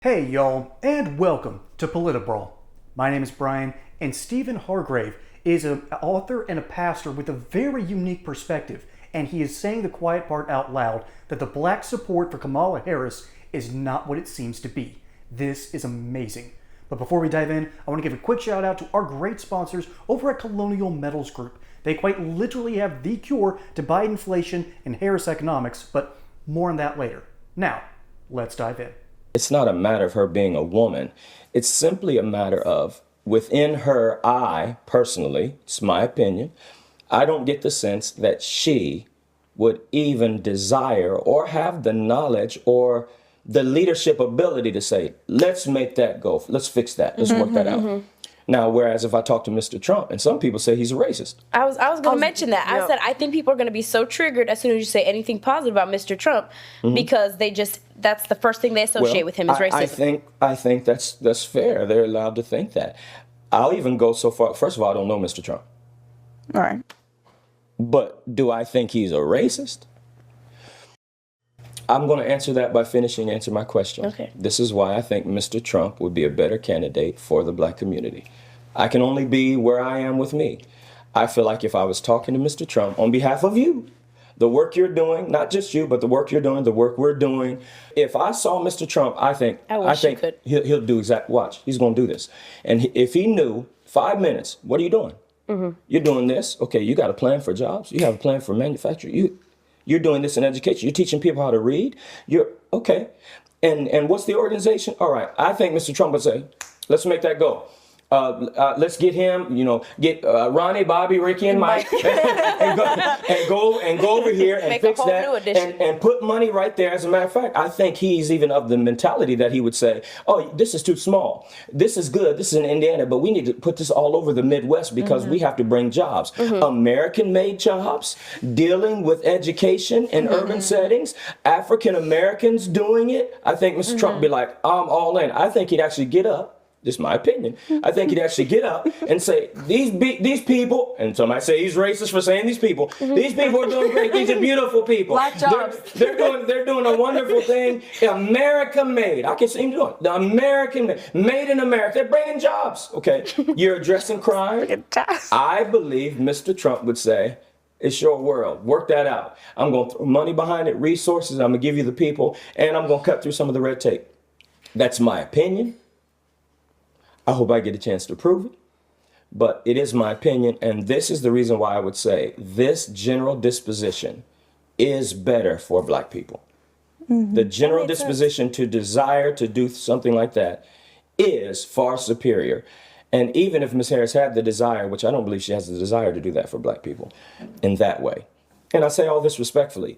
Hey y'all, and welcome to Politibrawl. My name is Brian, and Stephen Hargrave is an author and a pastor with a very unique perspective, and he is saying the quiet part out loud that the black support for Kamala Harris is not what it seems to be. This is amazing. But before we dive in, I want to give a quick shout out to our great sponsors over at Colonial Metals Group. They quite literally have the cure to Biden inflation and Harris economics, but more on that later. Now, let's dive in. It's not a matter of her being a woman. It's simply a matter of, within her, personally, it's my opinion, I don't get the sense that she would even desire or have the knowledge or the leadership ability to say, let's make that go. Let's fix that. Let's work that out. Now, whereas if I talk to Mr. Trump, and some people say he's a racist. I was going to mention that. I said, I think people are going to be so triggered as soon as you say anything positive about Mr. Trump because that's the first thing they associate with him is racism. I think that's fair. They're allowed to think that. I'll even go so far. First of all, I don't know Mr. Trump. All right. But do I think he's a racist? I'm going to answer that by answer my question. Okay. This is why I think Mr. Trump would be a better candidate for the black community. I can only be where I am with me. I feel like if I was talking to Mr. Trump on behalf of you, the work you're doing, not just you, but the work you're doing, the work we're doing. If I saw Mr. Trump, I think he'll do watch, he's going to do this. And if he knew 5 minutes, what are you doing? You're doing this. Okay, you got a plan for jobs. You have a plan for manufacturing. You're doing this in education. You're teaching people how to read. You're okay. And what's the organization? All right. I think Mr. Trump would say, let's make that go. Let's get him, get Ronnie, Bobby, Ricky, and Mike, and go over here and Make fix a whole that, new edition. and put money right there. As a matter of fact, I think he's even of the mentality that he would say, "Oh, this is too small. This is good. This is in Indiana, but we need to put this all over the Midwest because we have to bring jobs, American-made jobs, dealing with education in urban settings, African Americans doing it." I think Mr. Trump would be like, "I'm all in." I think he'd actually get up. This is my opinion. I think he'd actually get up and say, these people, and somebody say he's racist for saying these people are doing great. These are beautiful people. Black jobs. They're doing a wonderful thing. America made. I can see him doing it. The American made in America. They're bringing jobs. Okay, you're addressing crime. I believe Mr. Trump would say, it's your world. Work that out. I'm going to throw money behind it, resources. I'm going to give you the people, and I'm going to cut through some of the red tape. That's my opinion. I hope I get a chance to prove it, but it is my opinion, and this is the reason why I would say this general disposition is better for black people. The general disposition to desire to do something like that is far superior. And even if Ms. Harris had the desire, which I don't believe she has the desire to do that for black people in that way. And I say all this respectfully.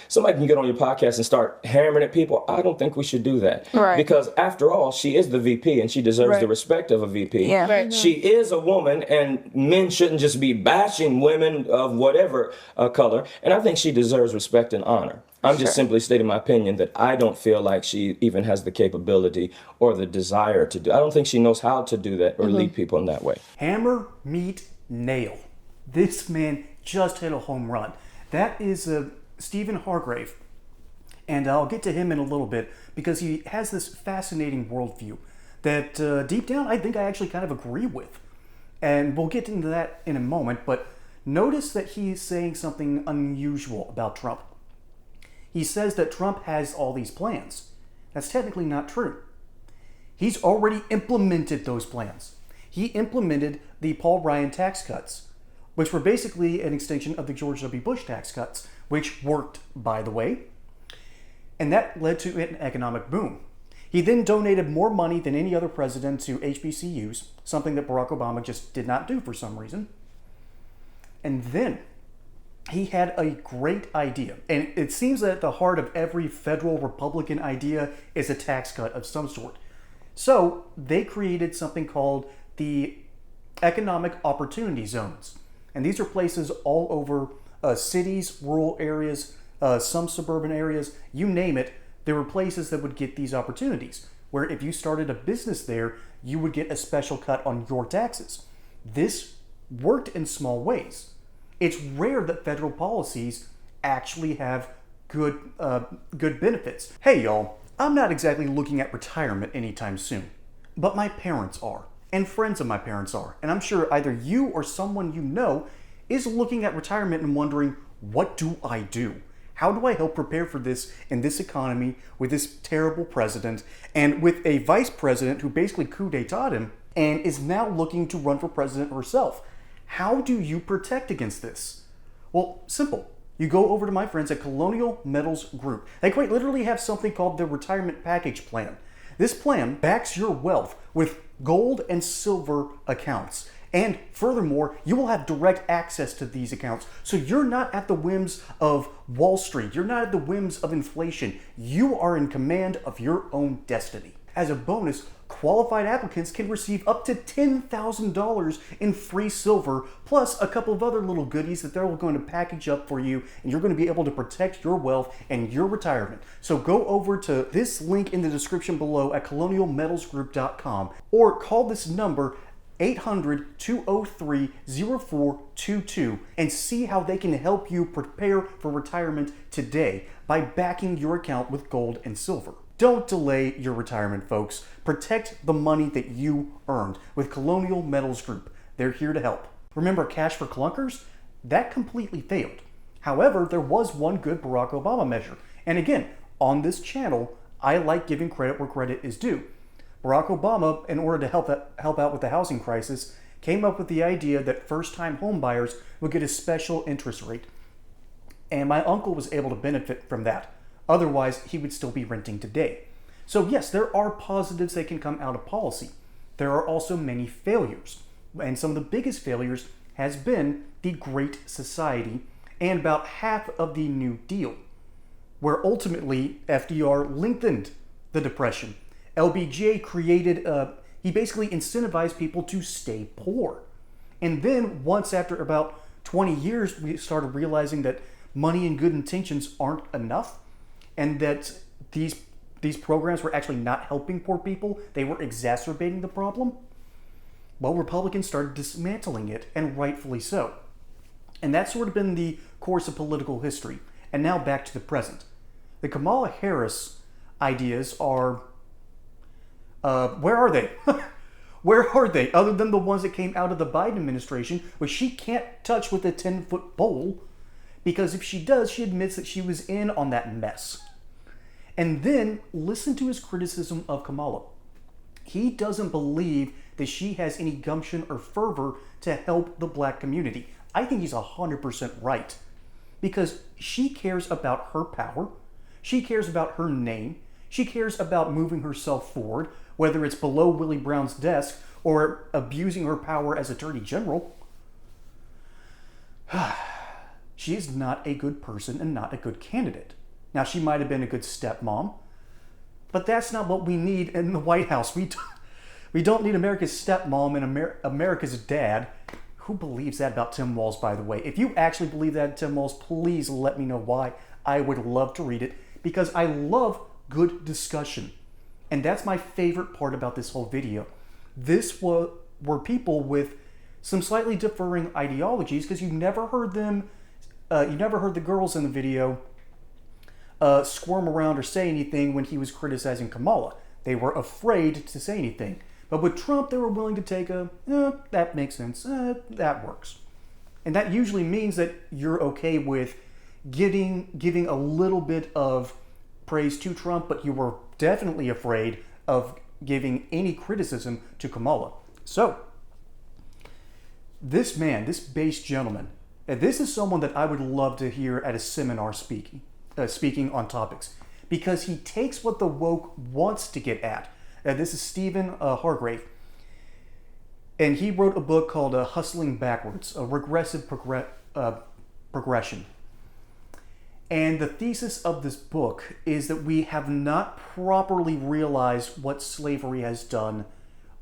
Somebody can get on your podcast and start hammering at people. I don't think we should do that. Right. Because after all, she is the VP and she deserves the respect of a VP. Yeah. Right. She is a woman and men shouldn't just be bashing women of whatever color. And I think she deserves respect and honor. I'm just simply stating my opinion that I don't feel like she even has the capability or the desire to do. I don't think she knows how to do that or lead people in that way. Hammer, meet, nail. This man just hit a home run. That is Stephen Hargrave. And I'll get to him in a little bit because he has this fascinating worldview that deep down I think I actually kind of agree with. And we'll get into that in a moment, but notice that he's saying something unusual about Trump. He says that Trump has all these plans. That's technically not true. He's already implemented those plans. He implemented the Paul Ryan tax cuts, which were basically an extension of the George W. Bush tax cuts, which worked, by the way. And that led to an economic boom. He then donated more money than any other president to HBCUs, something that Barack Obama just did not do for some reason. And then he had a great idea. And it seems that at the heart of every federal Republican idea is a tax cut of some sort. So they created something called the Economic Opportunity Zones. And these are places all over cities, rural areas, some suburban areas, you name it. There were places that would get these opportunities, where if you started a business there, you would get a special cut on your taxes. This worked in small ways. It's rare that federal policies actually have good benefits. Hey y'all, I'm not exactly looking at retirement anytime soon, but my parents are, and friends of my parents are, and I'm sure either you or someone you know is looking at retirement and wondering, what do I do? How do I help prepare for this in this economy with this terrible president and with a vice president who basically coup d'etat him and is now looking to run for president herself? How do you protect against this? Well, simple. You go over to my friends at Colonial Metals Group. They quite literally have something called the Retirement Package Plan. This plan backs your wealth with gold and silver accounts. And furthermore, you will have direct access to these accounts. So you're not at the whims of Wall Street. You're not at the whims of inflation. You are in command of your own destiny. As a bonus, qualified applicants can receive up to $10,000 in free silver, plus a couple of other little goodies that they're going to package up for you, and you're going to be able to protect your wealth and your retirement. So go over to this link in the description below at colonialmetalsgroup.com or call this number 800-203-0422 and see how they can help you prepare for retirement today by backing your account with gold and silver. Don't delay your retirement, folks. Protect the money that you earned with Colonial Metals Group. They're here to help. Remember cash for clunkers? That completely failed. However, there was one good Barack Obama measure. And again, on this channel, I like giving credit where credit is due. Barack Obama, in order to help out with the housing crisis, came up with the idea that first-time home buyers would get a special interest rate. And my uncle was able to benefit from that. Otherwise, he would still be renting today. So yes, there are positives that can come out of policy. There are also many failures. And some of the biggest failures has been the Great Society and about half of the New Deal, where ultimately FDR lengthened the Depression. LBJ created, he basically incentivized people to stay poor. And then once after about 20 years, we started realizing that money and good intentions aren't enough, and that these programs were actually not helping poor people. They were exacerbating the problem. Well, Republicans started dismantling it, and rightfully so. And that's sort of been the course of political history. And now back to the present. The Kamala Harris ideas are... where are they? Where are they? Other than the ones that came out of the Biden administration, which she can't touch with a 10-foot pole, because if she does, she admits that she was in on that mess. And then listen to his criticism of Kamala. He doesn't believe that she has any gumption or fervor to help the black community. I think he's 100% right. Because she cares about her power. She cares about her name. She cares about moving herself forward, whether it's below Willie Brown's desk or abusing her power as Attorney General. She is not a good person and not a good candidate. Now, she might have been a good stepmom, but that's not what we need in the White House. We don't need America's stepmom and America's dad. Who believes that about Tim Walz, by the way? If you actually believe that, Tim Walz, please let me know why. I would love to read it, because I love good discussion. And that's my favorite part about this whole video. This were people with some slightly differing ideologies, because you never heard them, you never heard the girls in the video squirm around or say anything when he was criticizing Kamala. They were afraid to say anything. But with Trump, they were willing to take that makes sense, that works. And that usually means that you're okay with giving a little bit of praise to Trump, but you were definitely afraid of giving any criticism to Kamala. So, this man, this base gentleman, this is someone that I would love to hear at a seminar speaking on topics, because he takes what the woke wants to get at. This is Stephen Hargrave, and he wrote a book called Hustling Backwards, a regressive progression. And the thesis of this book is that we have not properly realized what slavery has done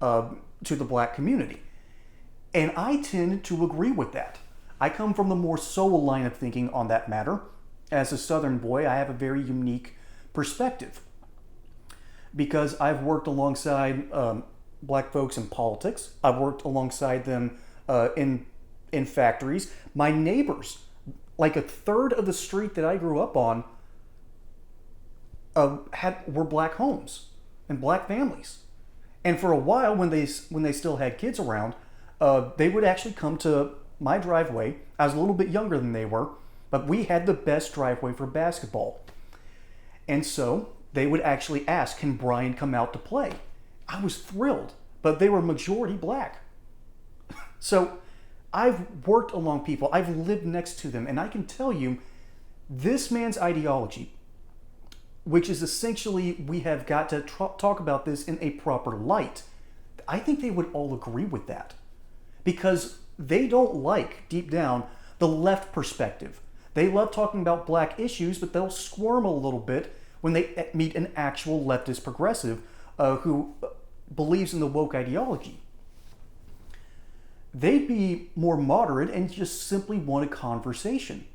to the black community. And I tend to agree with that. I come from the more soul line of thinking on that matter. As a Southern boy, I have a very unique perspective, because I've worked alongside black folks in politics. I've worked alongside them in factories. My neighbors, like a third of the street that I grew up on, were black homes and black families. And for a while, when they still had kids around, they would actually come to my driveway. I was a little bit younger than they were, but we had the best driveway for basketball. And so they would actually ask, can Brian come out to play? I was thrilled, but they were majority black. So I've worked along people, I've lived next to them, and I can tell you, this man's ideology, which is essentially we have got to talk about this in a proper light, I think they would all agree with that. Because they don't like, deep down, the left perspective. They love talking about black issues, but they'll squirm a little bit when they meet an actual leftist progressive who believes in the woke ideology. They'd be more moderate and just simply want a conversation,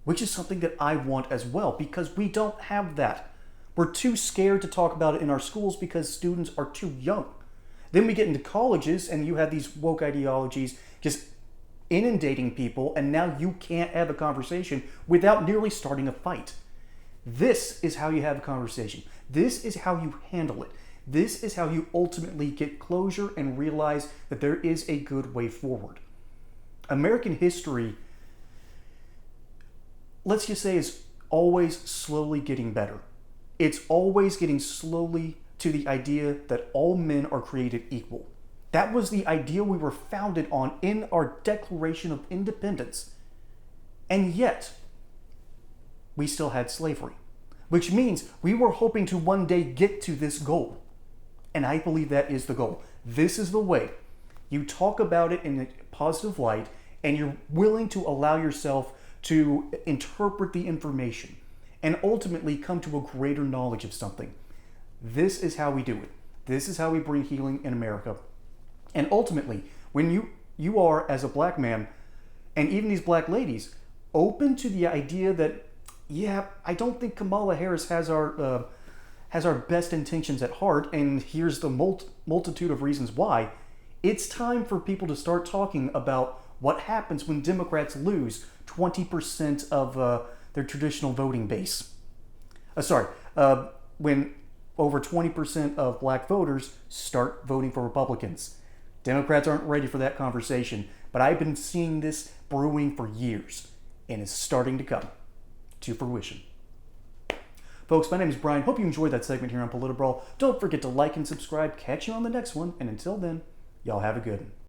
which is something that I want as well, because we don't have that. We're too scared to talk about it in our schools because students are too young. Then we get into colleges and you have these woke ideologies just inundating people, and now you can't have a conversation without nearly starting a fight. This is how you have a conversation. This is how you handle it. This is how you ultimately get closure and realize that there is a good way forward. American history, let's just say, is always slowly getting better. It's always getting slowly to the idea that all men are created equal. That was the idea we were founded on in our Declaration of Independence. And yet, we still had slavery, which means we were hoping to one day get to this goal. And I believe that is the goal. This is the way. You talk about it in a positive light, and you're willing to allow yourself to interpret the information and ultimately come to a greater knowledge of something. This is how we do it. This is how we bring healing in America. And ultimately, when you are, as a black man, and even these black ladies, open to the idea that, yeah, I don't think Kamala Harris has our best intentions at heart, and here's the multitude of reasons why, it's time for people to start talking about what happens when Democrats lose 20% of their traditional voting base. When over 20% of black voters start voting for Republicans. Democrats aren't ready for that conversation, but I've been seeing this brewing for years, and it's starting to come to fruition. Folks, my name is Brian. Hope you enjoyed that segment here on Politbrawl. Don't forget to like and subscribe. Catch you on the next one, and until then, y'all have a good one.